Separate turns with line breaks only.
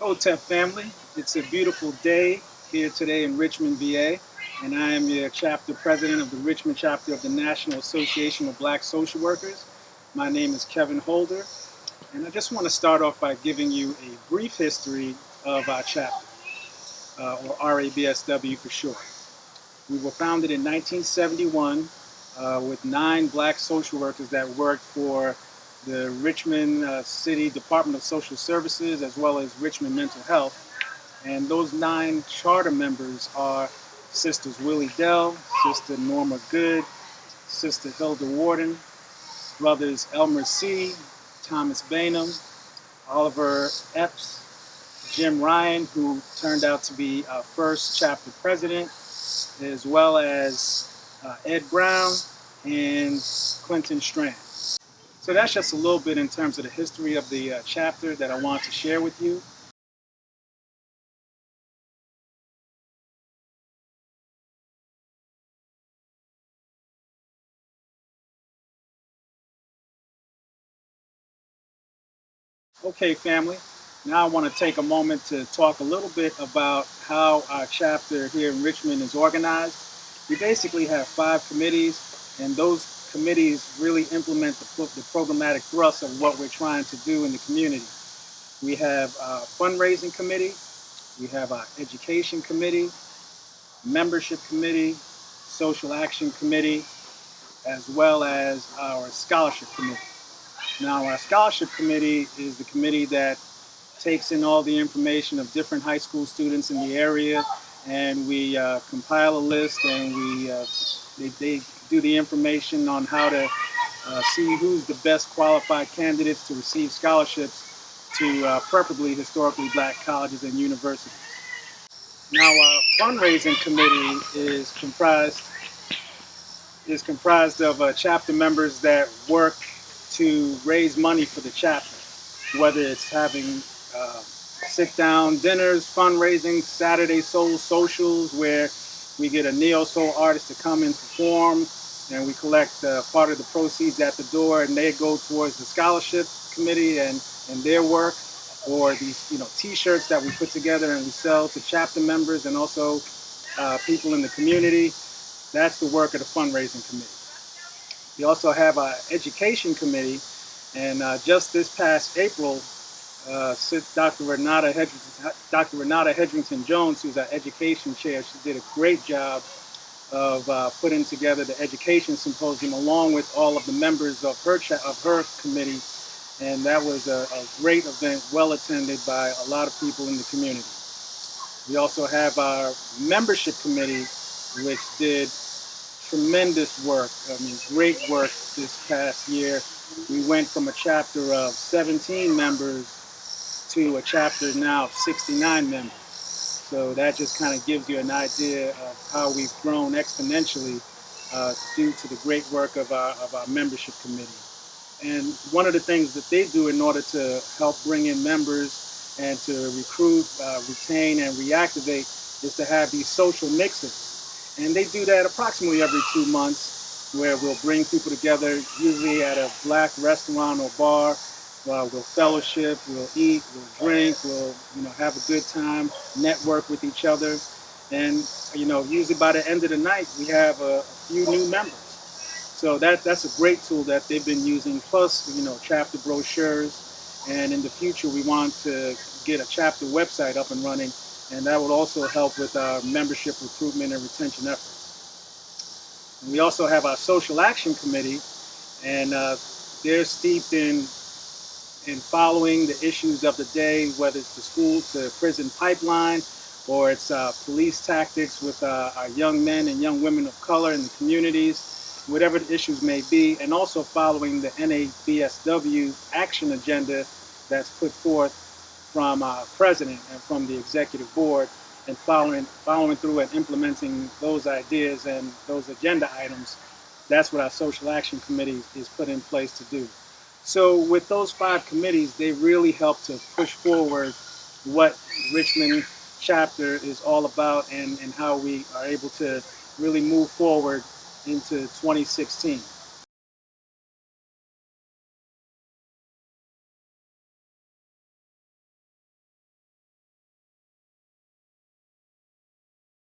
OTEP family, it's a beautiful day here today in Richmond, VA, and I am your chapter president of the Richmond chapter of the National Association of Black Social Workers. My name is Kevin Holder, and I just want to start off by giving you a brief history of our chapter, or RABSW for short. We were founded in 1971 with 9 black social workers that worked for the Richmond City Department of Social Services as well as Richmond Mental Health. And those 9 charter members are Sisters Willie Dell, Sister Norma Good, Sister Hilda Warden, brothers Elmer C., Thomas Bainham, Oliver Epps, Jim Ryan, who turned out to be our first chapter president, as well as Ed Brown and Quentin Strand. So that's just a little bit in terms of the history of the chapter that I want to share with you. Okay, family. Now I want to take a moment to talk a little bit about how our chapter here in Richmond is organized. We basically have 5 committees, and those committees really implement the programmatic thrust of what we're trying to do in the community. We have a fundraising committee, we have our education committee, membership committee, social action committee, as well as our scholarship committee. Now, our scholarship committee is the committee that takes in all the information of different high school students in the area, and we compile a list, and they do the information on how to see who's the best qualified candidates to receive scholarships to preferably historically black colleges and universities. Now, our fundraising committee is comprised of chapter members that work to raise money for the chapter, whether it's having sit-down dinners, fundraising, Saturday Soul Socials, where we get a neo-soul artist to come and perform, and we collect part of the proceeds at the door, and they go towards the scholarship committee and their work, or these T-shirts that we put together and we sell to chapter members and also people in the community. That's the work of the fundraising committee. We also have our education committee, and just this past April, Dr. Renata Hedrington Jones, who's our education chair, she did a great job of putting together the education symposium along with all of the members of her committee, and that was a great event, well attended by a lot of people in the community. We also have our membership committee, which did tremendous work. I mean, great work this past year. We went from a chapter of 17 members to a chapter now of 69 members. So that just kind of gives you an idea of how we've grown exponentially due to the great work of our membership committee. And one of the things that they do in order to help bring in members and to recruit, retain, and reactivate is to have these social mixers. And they do that approximately every 2 months, where we'll bring people together, usually at a black restaurant or bar. We'll fellowship, we'll eat, we'll drink, we'll have a good time, network with each other, and usually by the end of the night we have a few new members. So that's a great tool that they've been using. Plus, chapter brochures, and in the future we want to get a chapter website up and running, and that will also help with our membership recruitment and retention efforts. And we also have our social action committee, and they're steeped in following the issues of the day, whether it's the school to prison pipeline, or it's police tactics with our young men and young women of color in the communities, whatever the issues may be, and also following the NABSW action agenda that's put forth from our president and from the executive board, and following through and implementing those ideas and those agenda items. That's what our social action committee is put in place to do. So with those 5 committees, they really help to push forward what Richmond chapter is all about, and how we are able to really move forward into 2016.